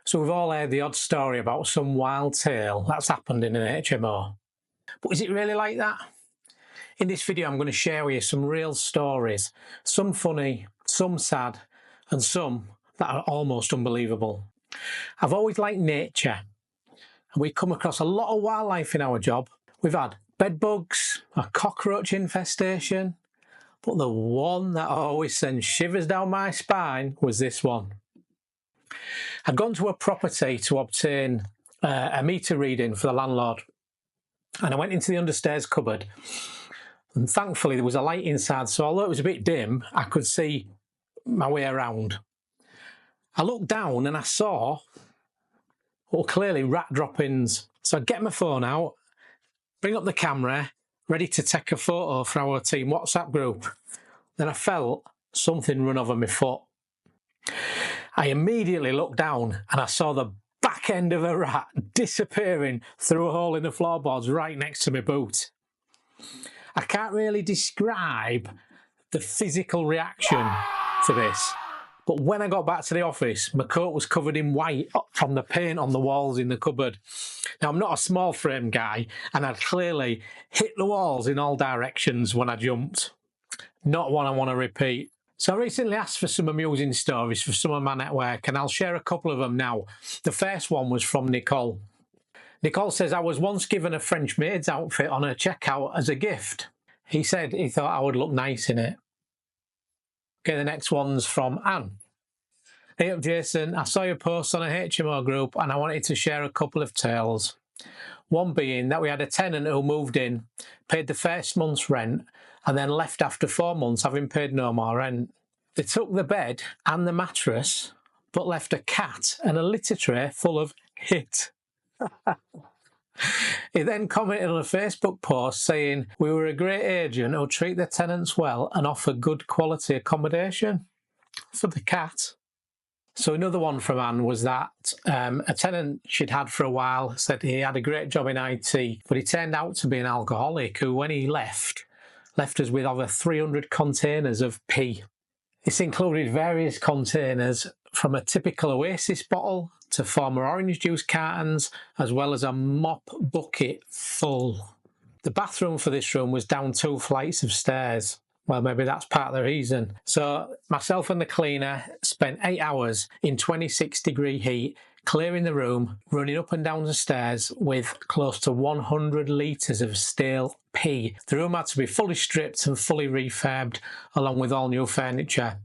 So we've all heard the odd story about some wild tale that's happened in an HMO. But is it really like that? In this video I'm going to share with you some real stories, some funny, some sad, and some that are almost unbelievable. I've always liked nature, and we come across a lot of wildlife in our job. We've had bed bugs, a cockroach infestation, but the one that always sends shivers down my spine was this one. I'd gone to a property to obtain a meter reading for the landlord, and I went into the understairs cupboard, and thankfully there was a light inside, so although it was a bit dim, I could see my way around. I looked down and I saw, well, clearly rat droppings. So I get my phone out, bring up the camera, ready to take a photo for our team WhatsApp group. Then I felt something run over my foot. I immediately looked down and I saw the back end of a rat disappearing through a hole in the floorboards right next to my boot. I can't really describe the physical reaction to this, but when I got back to the office, my coat was covered in white from the paint on the walls in the cupboard. Now, I'm not a small frame guy, and I'd clearly hit the walls in all directions when I jumped. Not one I want to repeat. So I recently asked for some amusing stories for some of my network, and I'll share a couple of them now. The first one was from Nicole. Nicole says, I was once given a French maid's outfit on her checkout as a gift. He said he thought I would look nice in it. Okay, the next one's from Anne. Hey up, Jason. I saw your post on a HMO group and I wanted to share a couple of tales. One being that we had a tenant who moved in, paid the first month's rent, and then left after 4 months having paid no more rent. They took the bed and the mattress, but left a cat and a litter tray full of hit. He then commented on a Facebook post saying, we were a great agent who'll treat their tenants well and offer good quality accommodation for the cat. So another one from Anne was that a tenant she'd had for a while said he had a great job in IT, but he turned out to be an alcoholic who, when he left us with over 300 containers of pee. This included various containers from a typical Oasis bottle to former orange juice cartons, as well as a mop bucket full. The bathroom for this room was down 2 flights of stairs. Well, maybe that's part of the reason. So myself and the cleaner spent 8 hours in 26-degree heat, clearing the room, running up and down the stairs with close to 100 litres of stale pee. The room had to be fully stripped and fully refurbed, along with all new furniture.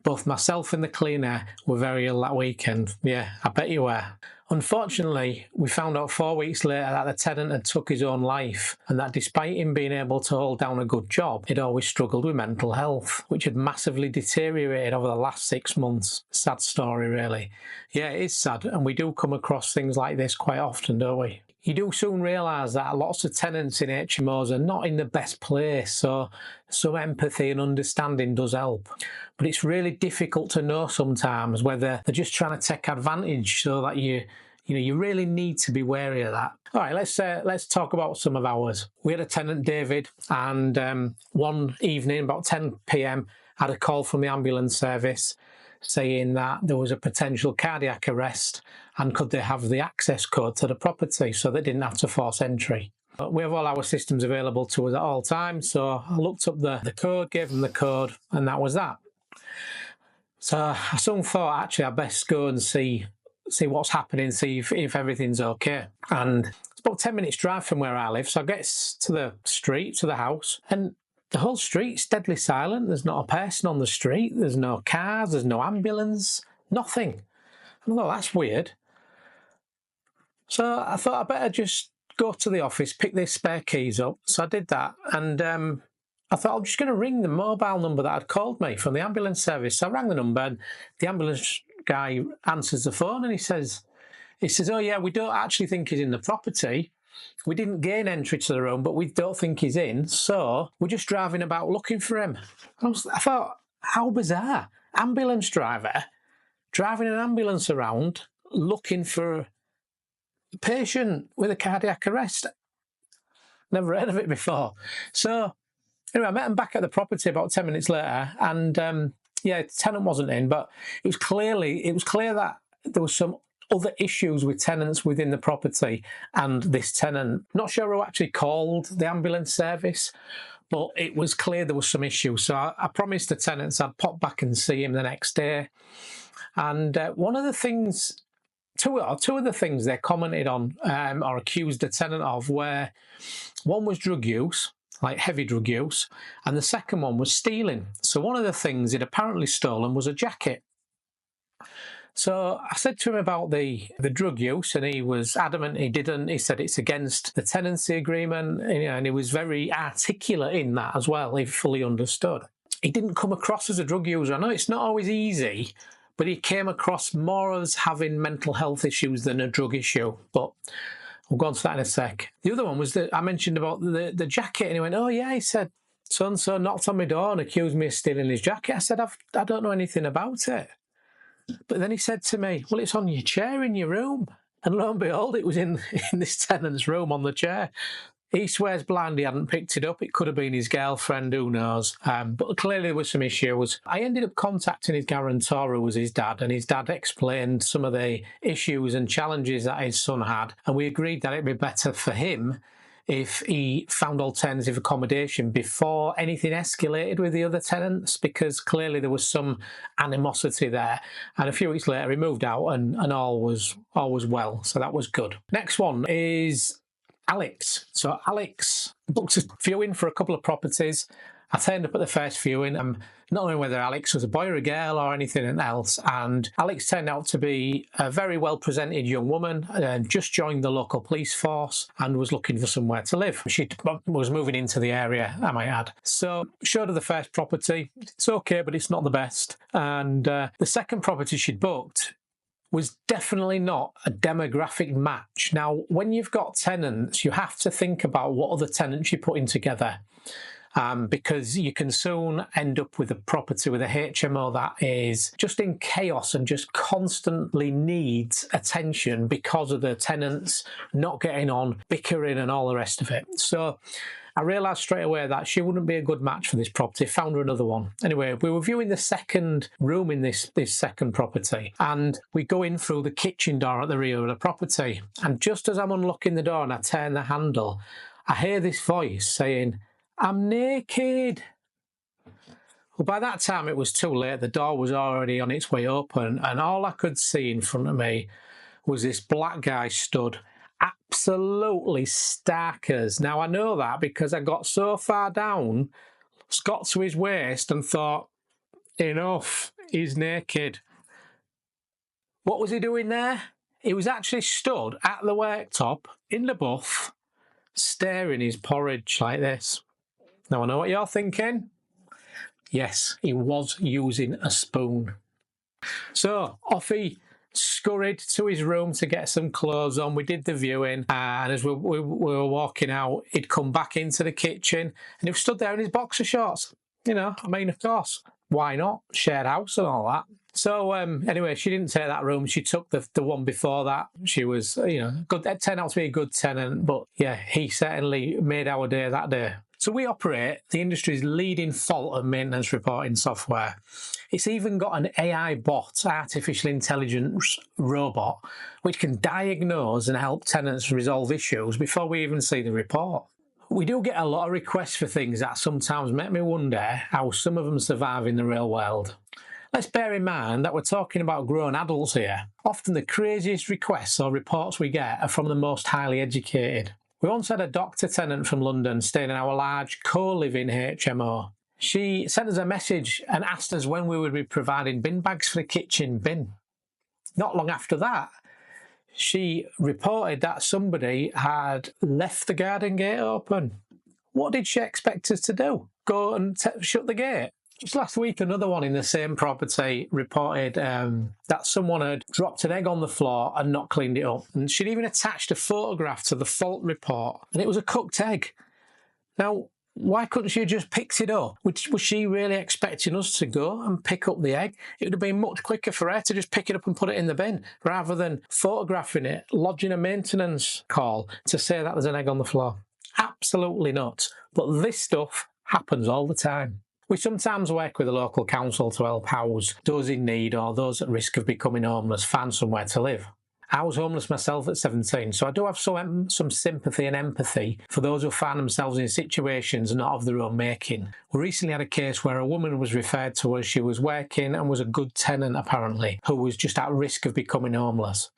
Both myself and the cleaner were very ill that weekend. Yeah, I bet you were. Unfortunately, we found out 4 weeks later that the tenant had took his own life, and that despite him being able to hold down a good job, he'd always struggled with mental health, which had massively deteriorated over the last 6 months. Sad story, really. Yeah, it is sad, and we do come across things like this quite often, don't we? You do soon realise that lots of tenants in HMOs are not in the best place, so some empathy and understanding does help. But it's really difficult to know sometimes whether they're just trying to take advantage, so that you really need to be wary of that. All right, let's talk about some of ours. We had a tenant, David, and one evening about 10 p.m, had a call from the ambulance service saying that there was a potential cardiac arrest and could they have the access code to the property so they didn't have to force entry. But we have all our systems available to us at all times, so I looked up the code, gave them the code, and that was that. So I soon thought, actually, I best go and see what's happening, see if everything's okay. And it's about 10 minutes drive from where I live, so I get to the street, to the house, and the whole street's deadly silent. There's not a person on the street, there's no cars, there's no ambulance, nothing. I thought, that's weird. So I thought I better just go to the office, pick the spare keys up. So I did that, and I thought I'm just going to ring the mobile number that had called me from the ambulance service. So I rang the number, and the ambulance guy answers the phone, and he says, oh yeah, we don't actually think he's in the property. We didn't gain entry to the room, but we don't think he's in, so we're just driving about looking for him. I thought, how bizarre. Ambulance driver driving an ambulance around looking for a patient with a cardiac arrest. Never heard of it before. So anyway, I met him back at the property about 10 minutes later, and yeah, the tenant wasn't in, but it was clear that there was some other issues with tenants within the property, and this tenant, not sure who actually called the ambulance service, but it was clear there was some issue. So I promised the tenants I'd pop back and see him the next day. And one of the things, two of the things they commented on or accused the tenant of were, one was drug use, like heavy drug use, and the second one was stealing. So one of the things he'd apparently stolen was a jacket. So I said to him about the drug use, and he was adamant he didn't. He said it's against the tenancy agreement, and he was very articulate in that as well. He fully understood. He didn't come across as a drug user. I know it's not always easy, but he came across more as having mental health issues than a drug issue. But we'll go on to that in a sec. The other one was that I mentioned about the jacket, and he went, "Oh yeah," he said, "so-and-so knocked on my door and accused me of stealing his jacket." I said, I don't know anything about it. But then he said to me, "Well, it's on your chair in your room." And lo and behold, it was in this tenant's room on the chair. He swears blind he hadn't picked it up. It could have been his girlfriend, who knows. But clearly there was some issues. I ended up contacting his guarantor, who was his dad, and his dad explained some of the issues and challenges that his son had. And we agreed that it'd be better for him if he found alternative accommodation before anything escalated with the other tenants, because clearly there was some animosity there. And a few weeks later he moved out, and all was well, so that was good. Next one is Alex. So Alex booked a viewing for a couple of properties. I turned up at the first viewing. I'm not knowing whether Alex was a boy or a girl or anything else, and Alex turned out to be a very well presented young woman, just joined the local police force and was looking for somewhere to live. She was moving into the area, I might add. So showed her the first property. It's okay, but it's not the best. And the second property she'd booked was definitely not a demographic match. Now, when you've got tenants, you have to think about what other tenants you're putting together. Because you can soon end up with a property with a HMO that is just in chaos and just constantly needs attention because of the tenants not getting on, bickering and all the rest of it. So I realised straight away that she wouldn't be a good match for this property. Found her another one. Anyway, we were viewing the second room in this second property, and we go in through the kitchen door at the rear of the property. And just as I'm unlocking the door and I turn the handle, I hear this voice saying, "I'm naked." Well, by that time it was too late. The door was already on its way open, and all I could see in front of me was this black guy stood, absolutely stark as. Now, I know that because I got so far down, got to his waist and thought, enough, he's naked. What was he doing there? He was actually stood at the worktop in the buff, stirring his porridge like this. Now, I know what you're thinking. Yes, he was using a spoon. So off he scurried to his room to get some clothes on. We did the viewing, and as we were walking out, he'd come back into the kitchen and he was stood there in his boxer shorts. You know, I mean, of course, why not? Shared house and all that. So anyway, she didn't take that room. She took the one before that. She was, good. It turned out to be a good tenant, but yeah, he certainly made our day that day. So we operate the industry's leading fault and maintenance reporting software. It's even got an AI bot, artificial intelligence robot, which can diagnose and help tenants resolve issues before we even see the report. We do get a lot of requests for things that sometimes make me wonder how some of them survive in the real world. Let's bear in mind that we're talking about grown adults here. Often the craziest requests or reports we get are from the most highly educated. We once had a doctor tenant from London staying in our large co-living HMO. She sent us a message and asked us when we would be providing bin bags for the kitchen bin. Not long after that, she reported that somebody had left the garden gate open. What did she expect us to do? Go and shut the gate? Just last week, another one in the same property reported that someone had dropped an egg on the floor and not cleaned it up. And she'd even attached a photograph to the fault report, and it was a cooked egg. Now, why couldn't she have just picked it up? Was she really expecting us to go and pick up the egg? It would have been much quicker for her to just pick it up and put it in the bin, rather than photographing it, lodging a maintenance call to say that there's an egg on the floor. Absolutely not. But this stuff happens all the time. We sometimes work with the local council to help house those in need or those at risk of becoming homeless find somewhere to live. I was homeless myself at 17, so I do have some sympathy and empathy for those who find themselves in situations not of their own making. We recently had a case where a woman was referred to as she was working and was a good tenant apparently, who was just at risk of becoming homeless.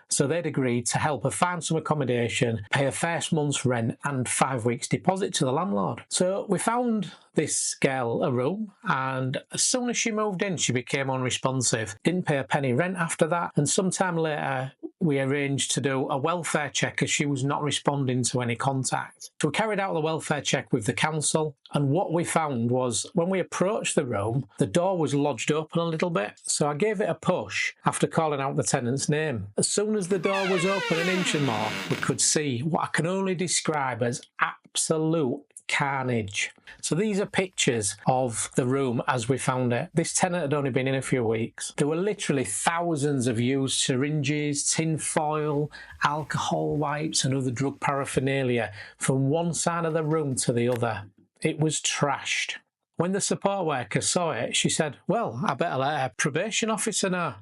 So they'd agreed to help her find some accommodation, pay her first month's rent and 5 weeks deposit to the landlord. So we found this girl a room, and as soon as she moved in she became unresponsive, didn't pay a penny rent after that, and sometime later we arranged to do a welfare check as she was not responding to any contact. So we carried out the welfare check with the council, and what we found was when we approached the room, the door was lodged open a little bit. So I gave it a push after calling out the tenant's name. As soon as the door was open an inch and more, we could see what I can only describe as absolute carnage. So these are pictures of the room as we found it. This tenant had only been in a few weeks. There were literally thousands of used syringes, tin foil, alcohol wipes and other drug paraphernalia from one side of the room to the other. It was trashed. When the support worker saw it, she said, "Well, I better let our probation officer know."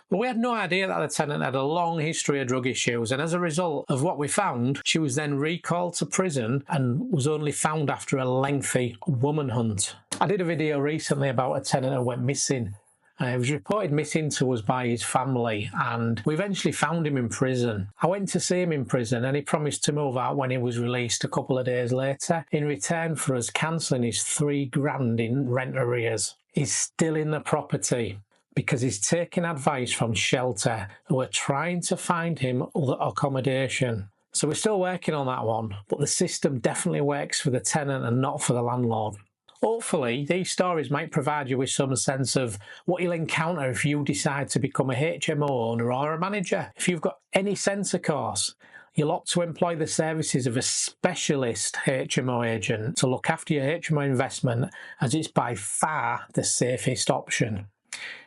But we had no idea that the tenant had a long history of drug issues, and as a result of what we found, she was then recalled to prison and was only found after a lengthy woman hunt. I did a video recently about a tenant who went missing. He was reported missing to us by his family, and we eventually found him in prison. I went to see him in prison and he promised to move out when he was released a couple of days later in return for us cancelling his $3,000 in rent arrears. He's still in the property because he's taking advice from Shelter, who are trying to find him other accommodation. So we're still working on that one, but the system definitely works for the tenant and not for the landlord. Hopefully, these stories might provide you with some sense of what you'll encounter if you decide to become a HMO owner or a manager. If you've got any sense, of course, you'll opt to employ the services of a specialist HMO agent to look after your HMO investment, as it's by far the safest option.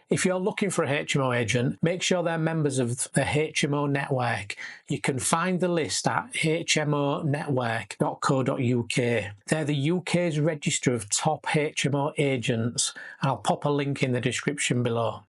If you're looking for a HMO agent, make sure they're members of the HMO network. You can find the list at hmonetwork.co.uk. They're the UK's register of top HMO agents, and I'll pop a link in the description below.